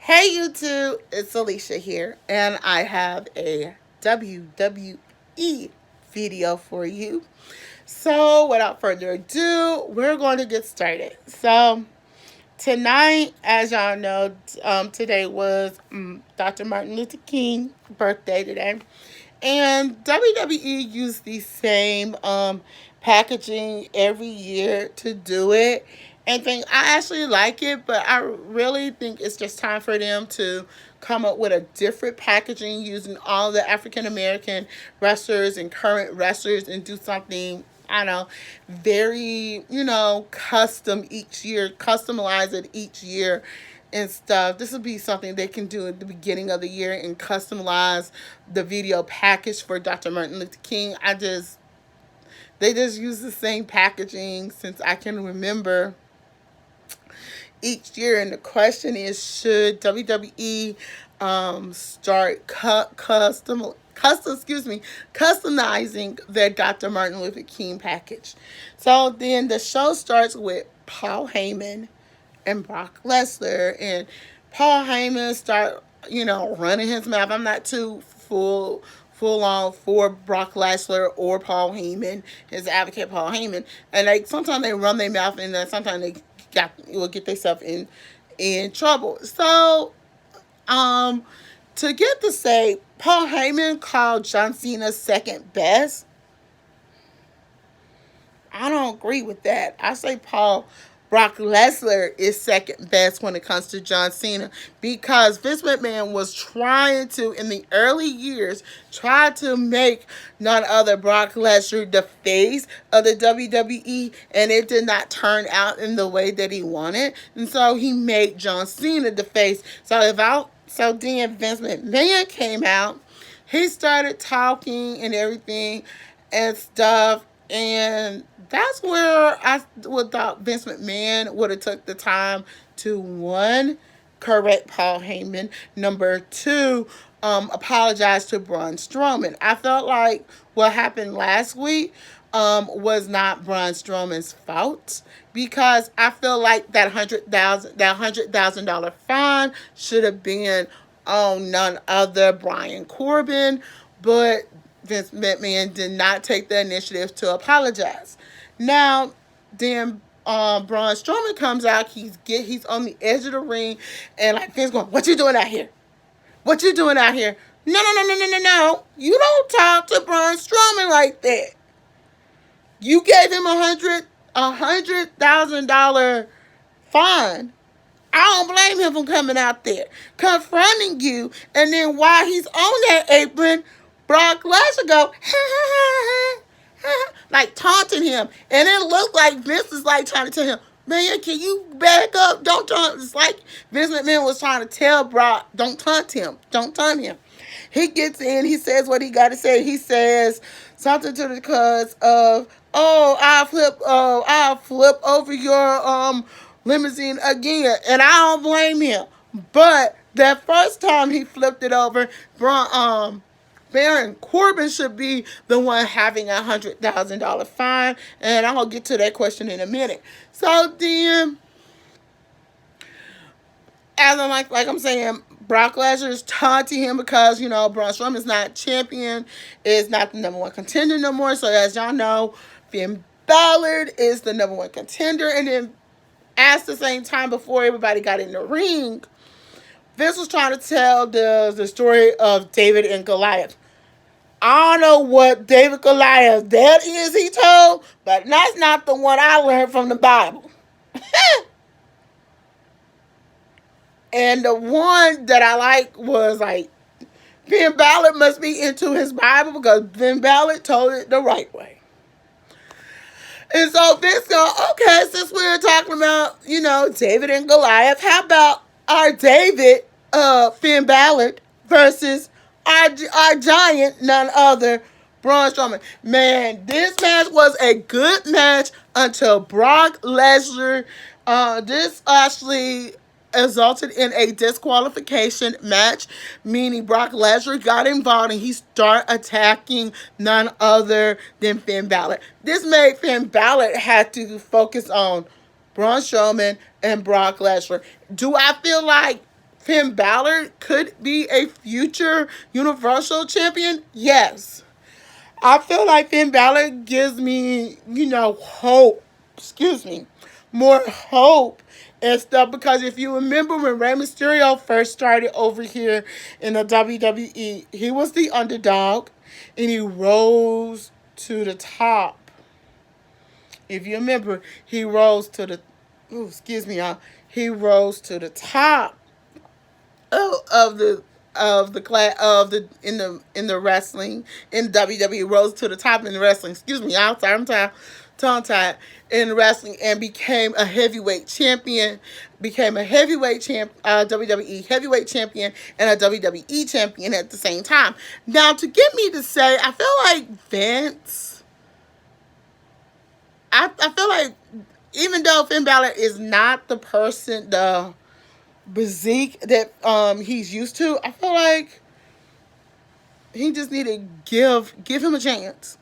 Hey YouTube, it's Alicia here, and I have a WWE video for you. So, without further ado, we're going to get started. So, tonight, as y'all know, today was Dr. Martin Luther King's birthday today, and WWE used the same packaging every year to do it. And think I actually like it, but I really think it's just time for them to come up with a different packaging using all the African American wrestlers and current wrestlers and do something, I don't know, very, custom each year, customize it each year and stuff. This would be something they can do at the beginning of the year and customize the video package for Dr. Martin Luther King. They just use the same packaging since I can remember each year. And the question is, should WWE start customizing their Dr. Martin Luther King package? So then the show starts with Paul Heyman and Brock Lesnar, and Paul Heyman start running his mouth. I'm not too full on for Brock Lesnar or Paul Heyman, his advocate Paul Heyman, and like sometimes they run their mouth and then sometimes they will get themselves in trouble. So to get to say Paul Heyman called John Cena second best, I don't agree with that. I say Brock Lesnar is second best when it comes to John Cena, because Vince McMahon was trying to, in the early years, try to make none other Brock Lesnar the face of the WWE, and it did not turn out in the way that he wanted, and so he made John Cena the face. So then Vince McMahon came out, he started talking and everything and stuff, and that's where I would thought Vince McMahon would have took the time to, one, correct Paul Heyman, number two, apologize to Braun Stroman. I felt like what happened last week was not Braun Strowman's fault, because I feel like that $100,000 fine should have been on none other Brian Corbin, but Vince McMahon did not take the initiative to apologize. Now, then Braun Strowman comes out. He's on the edge of the ring, and like Vince going, "What you doing out here? What you doing out here? No, no, no, no, no, no, no! You don't talk to Braun Strowman like that. You gave him $100,000 fine. I don't blame him for coming out there, confronting you, and then while he's on that apron, Brock Lesnar go, ha, ha, ha, ha, like taunting him. And it looked like Vince is like trying to tell him, man, can you back up? Don't taunt. It's like Vince McMahon was trying to tell Brock, don't taunt him. Don't taunt him. He gets in, he says what he got to say. He says something to the cause of, oh, I'll flip over your limousine again, and I don't blame him. But that first time he flipped it over, Baron Corbin should be the one having $100,000 fine, and I'm gonna get to that question in a minute. So then, as I'm saying, Brock Lesnar is taunting him because Braun Strowman is not champion, is not the number one contender no more. So as y'all know, Finn Balor is the number one contender, and then at the same time, before everybody got in the ring, Vince was trying to tell the story of David and Goliath. I don't know what David Goliath that is he told, but that's not the one I learned from the Bible. And the one that I like was like, Finn Balor must be into his Bible because Finn Balor told it the right way. And so Vince goes, okay, since we're talking about, David and Goliath, how about our David, Finn Balor, versus our giant, none other, Braun Strowman. Man, this match was a good match until Brock Lesnar, this actually resulted in a disqualification match, meaning Brock Lesnar got involved and he started attacking none other than Finn Balor. This made Finn Balor have to focus on Braun Strowman and Brock Lesnar. Do I feel like Finn Balor could be a future Universal Champion? Yes. I feel like Finn Balor gives me, hope. Excuse me. More hope and stuff, because if you remember when Rey Mysterio first started over here in the WWE, he was the underdog and he rose to the top. If you remember, he rose to the excuse me, y'all. He rose to the top of the class in the wrestling in WWE, rose to the top in the wrestling. Excuse me, I'm sorry, I'm tired, tongue tied, in wrestling, and became a heavyweight champion. Became a WWE heavyweight champion and a WWE champion at the same time. Now, to get me to say, I feel like Vince. I feel like even though Finn Balor is not the person, the physique that he's used to, I feel like he just need to give him a chance.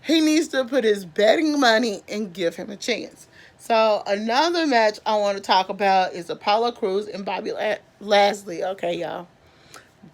He needs to put his betting money and give him a chance. So another match I want to talk about is Apollo Crews and Bobby Lashley. Okay, y'all,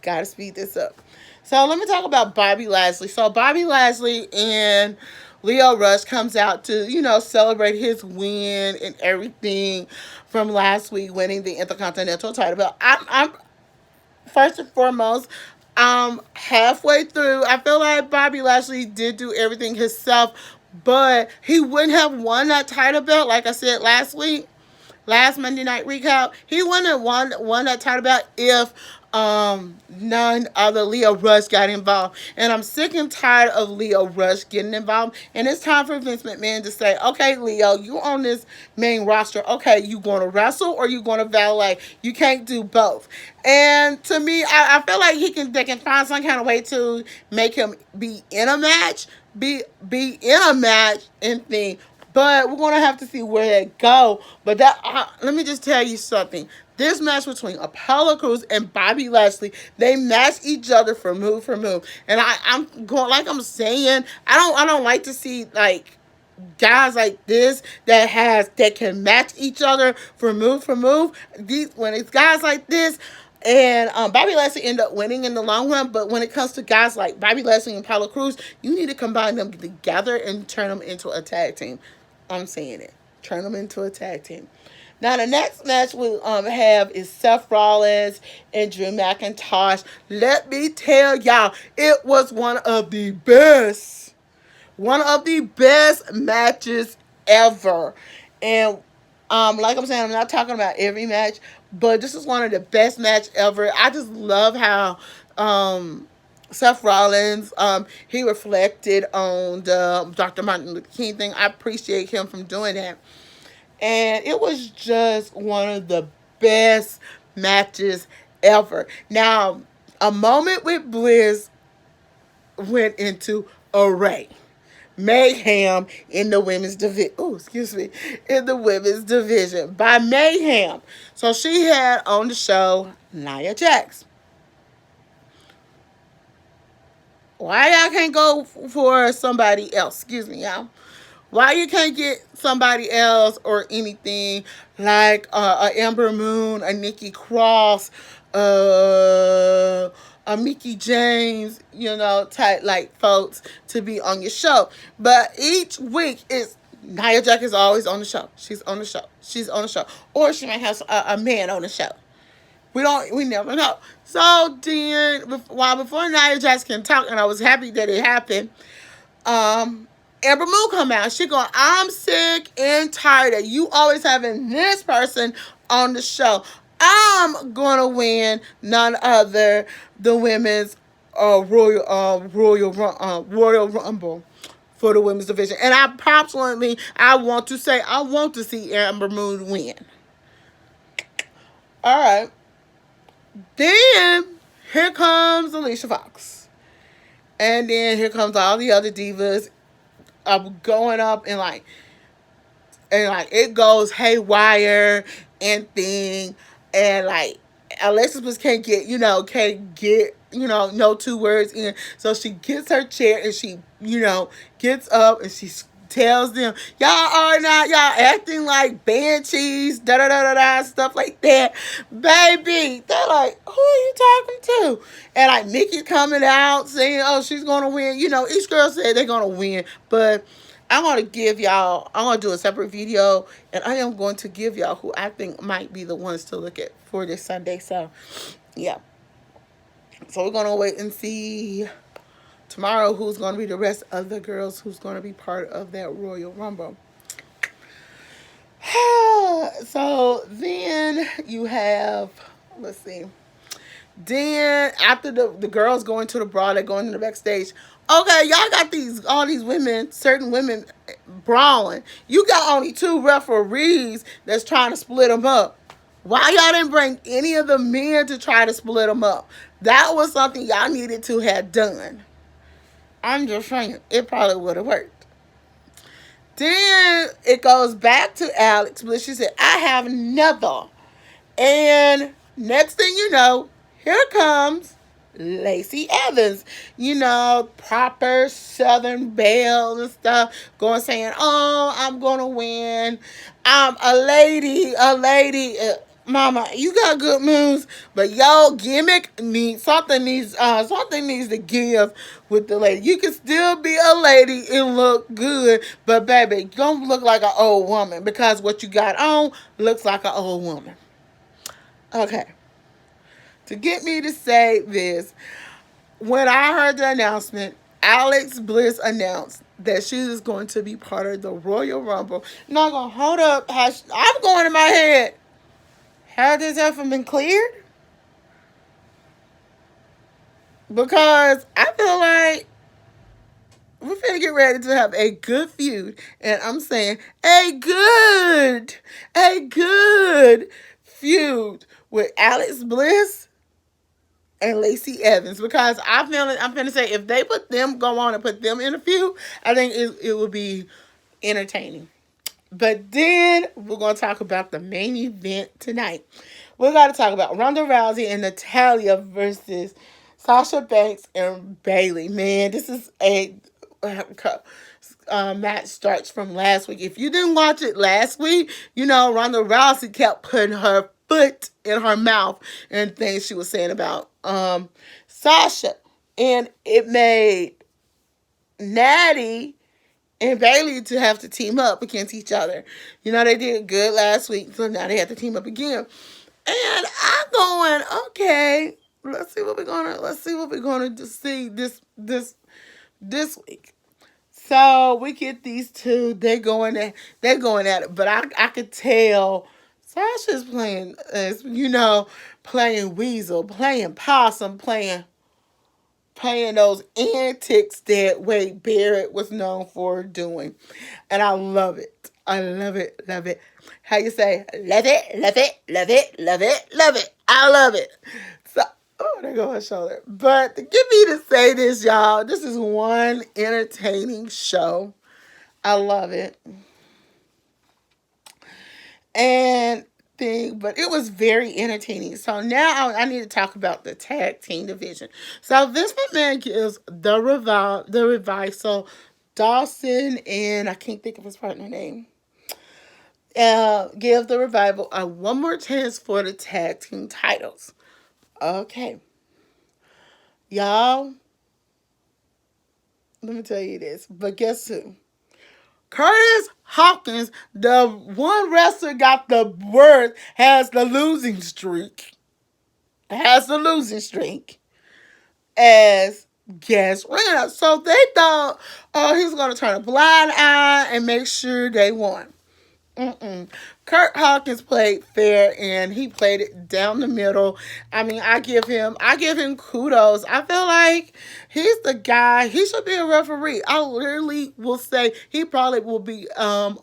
gotta speed this up. So let me talk about Bobby Lashley. So Bobby Lashley and Lio Rush comes out to, celebrate his win and everything from last week, winning the Intercontinental title belt. I'm first and foremost, halfway through, I feel like Bobby Lashley did do everything himself, but he wouldn't have won that title belt, like I said last week, last Monday Night Recap. He wouldn't have won that title belt if none other Lio Rush got involved. And I'm sick and tired of Lio Rush getting involved. And it's time for Vince McMahon to say, okay, Lio, you on this main roster. Okay, you going to wrestle or you going to valet? You can't do both. And to me, I feel like they can find some kind of way to make him be in a match, be in a match and thing. But we're going to have to see where it go. But let me just tell you something. This match between Apollo Crews and Bobby Lashley, they match each other for move. And I'm going, like I'm saying, I don't like to see like guys like this that can match each other for move. When it's guys like this, and Bobby Lashley ended up winning in the long run. But when it comes to guys like Bobby Lashley and Apollo Crews, you need to combine them together and turn them into a tag team. I'm saying it. Turn them into a tag team. Now, the next match we'll have is Seth Rollins and Drew McIntyre. Let me tell y'all, it was one of the best matches ever. And like I'm saying, I'm not talking about every match, but this is one of the best match ever. I just love how Seth Rollins, he reflected on the Dr. Martin Luther King thing. I appreciate him from doing that. And it was just one of the best matches ever. Now, a moment with Bliss went into array. Mayhem in the women's division. In the women's division by Mayhem. So she had on the show Nia Jax. Why y'all can't go for somebody else? Excuse me, y'all. Why you can't get somebody else or anything like a Ember Moon, a Nikki Cross, a Mickey James, type like folks to be on your show. But each week Nia Jax is always on the show. She's on the show. Or she might have a man on the show. We never know. So then, before Nia Jax can talk, and I was happy that it happened, Ember Moon come out. She going, I'm sick and tired of you always having this person on the show. I'm going to win none other the women's Royal Rumble for the women's division. And I want to see Ember Moon win. All right. Then here comes Alicia Fox. And then here comes all the other divas going up and it goes haywire and thing, and like Alexis can't get no two words in, so she gets her chair and she gets up and she tells them, y'all are not, y'all acting like banshees, da da da da da, stuff like that. Baby, they're like, who are you talking to? And like Nikki coming out saying, oh, she's gonna win. You know, each girl said they're gonna win, but I'm gonna give y'all, I'm gonna do a separate video, and I am going to give y'all who I think might be the ones to look at for this Sunday. So yeah. So we're gonna wait and see tomorrow who's gonna be the rest of the girls who's gonna be part of that Royal Rumble. So then you have, let's see. Then after the girls going to the brawl, they're going to the backstage. Okay, y'all got all these women, certain women brawling. You got only 2 referees that's trying to split them up. Why y'all didn't bring any of the men to try to split them up? That was something y'all needed to have done. I'm just saying, it probably would have worked. Then it goes back to Alex Bliss. She said, I have never. And next thing you know, here comes Lacey Evans. You know, proper Southern belle and stuff. Going saying, oh, I'm going to win. I'm a lady. Mama, you got good moves, but your gimmick needs something needs to give with the lady. You can still be a lady and look good, but baby, you don't look like an old woman because what you got on looks like an old woman. Okay. To get me to say this, when I heard the announcement, Alex Bliss announced that she is going to be part of the Royal Rumble. Not gonna hold up. I'm going in my head. Has this ever been cleared? Because I feel like we're finna get ready to have a good feud. And I'm saying a good feud with Alex Bliss and Lacey Evans. Because I'm finna say if they go on and put them in a feud, I think it will be entertaining. But then we're going to talk about the main event tonight. We're going to talk about Ronda Rousey and Natalya versus Sasha Banks and Bayley. Man, this is a match starts from last week. If you didn't watch it last week, you know Ronda Rousey kept putting her foot in her mouth and things she was saying about Sasha. And it made Natty and Bayley to have to team up against each other. You know, they did good last week, so now they have to team up again. And I'm going, okay, let's see what we're gonna see this week. So we get these two, they're going at it. But I could tell Sasha's playing playing weasel, playing possum, playing those antics that Wade Barrett was known for doing. And I love it. I love it. Love it. How you say? Love it, love it, love it, love it, love it. I love it. So, oh, there goes my shoulder. But to get me to say this, y'all, this is one entertaining show. I love it. But it was very entertaining. So now I need to talk about the tag team division. So Vince McMahon gives the revival. So Dawson and I can't think of his partner name. Give the revival one more chance for the tag team titles. Okay, y'all. Let me tell you this. But guess who? Kurt Hawkins, the one wrestler got the word, has the losing streak. As guest winner. So they thought, oh, he was going to turn a blind eye and make sure they won. Kurt Hawkins played fair and he played it down the middle. I mean, I give him kudos. I feel like he's the guy. He should be a referee. I literally will say he probably will be a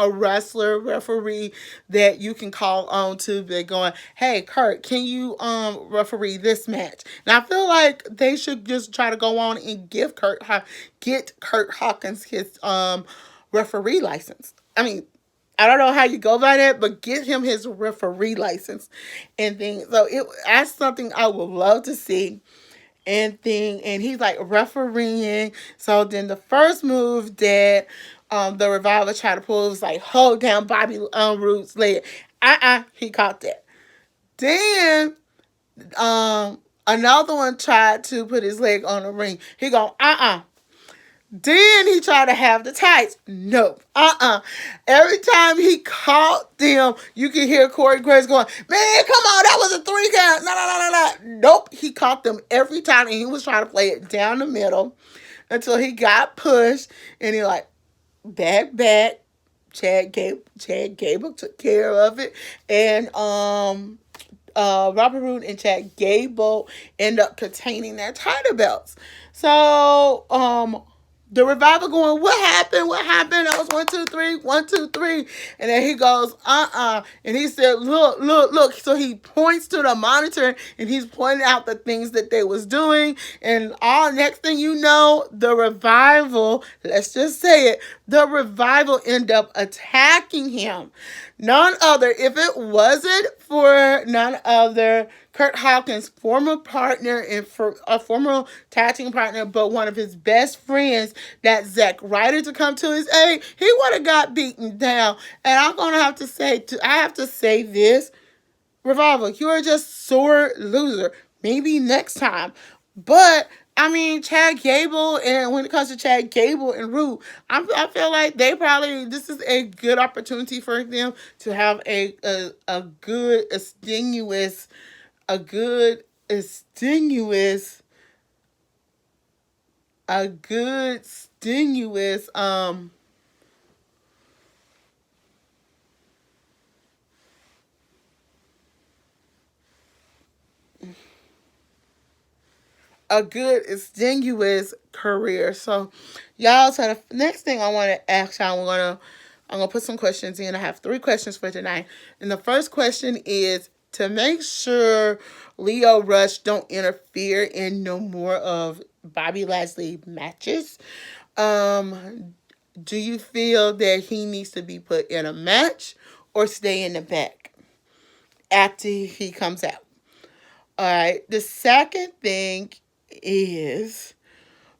wrestler referee that you can call on to be going, hey Kurt, can you referee this match? And I feel like they should just try to go on and get Kurt Hawkins his referee license. I mean, I don't know how you go by that, but get him his referee license and things. So that's something I would love to see and he's like refereeing. So then the first move that the Revival tried to pull. It was like, hold down Bobby Roode's leg. He caught that. Then another one tried to put his leg on the ring. He go, Then he tried to have the tights. Nope. Every time he caught them, you could hear Corey Graves going, man, come on, that was a 3 count. No. Nope. He caught them every time, and he was trying to play it down the middle until he got pushed, and he like, back. Chad Gable took care of it. And Robert Roode and Chad Gable end up containing their title belts. So the Revival going, what happened? That was 1, 2, 3, 1, 2, 3. And then he goes, And he said, look. So he points to the monitor and he's pointing out the things that they was doing. And all next thing you know, the Revival, let's just say it, the Revival end up attacking him. None other, if it wasn't for none other Kurt Hawkins, former partner and for a former tag team partner, but one of his best friends, that Zack Ryder, to come to his aid, he would have got beaten down. And I'm gonna have to say this, Revival, you are just sore loser. Maybe next time, but I mean, Chad Gable, and when it comes to Chad Gable and Roode, I feel like this is a good opportunity for them to have a good extenuous a good extenuous career. So y'all, so the next thing I want to ask y'all, I'm gonna put some questions in. I have 3 questions for tonight. And the first question is, to make sure Lio Rush don't interfere in no more of Bobby Lashley matches, do you feel that he needs to be put in a match or stay in the back after he comes out? All right. The second thing is,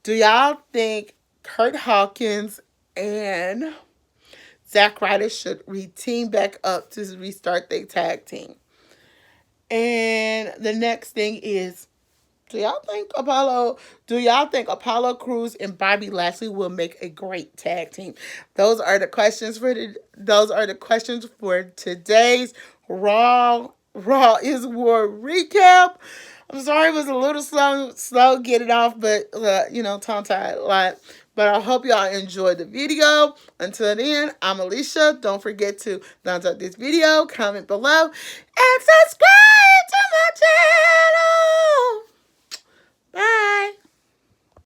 do y'all think Kurt Hawkins and Zack Ryder should re-team back up to restart their tag team? And the next thing is, do y'all think Apollo Crews and Bobby Lashley will make a great tag team? Those are the questions for today's Raw is War recap. I'm sorry it was a little slow getting off, but tongue-tied a lot. But I hope y'all enjoyed the video. Until then, I'm Alicia. Don't forget to thumbs up this video, comment below, and subscribe to my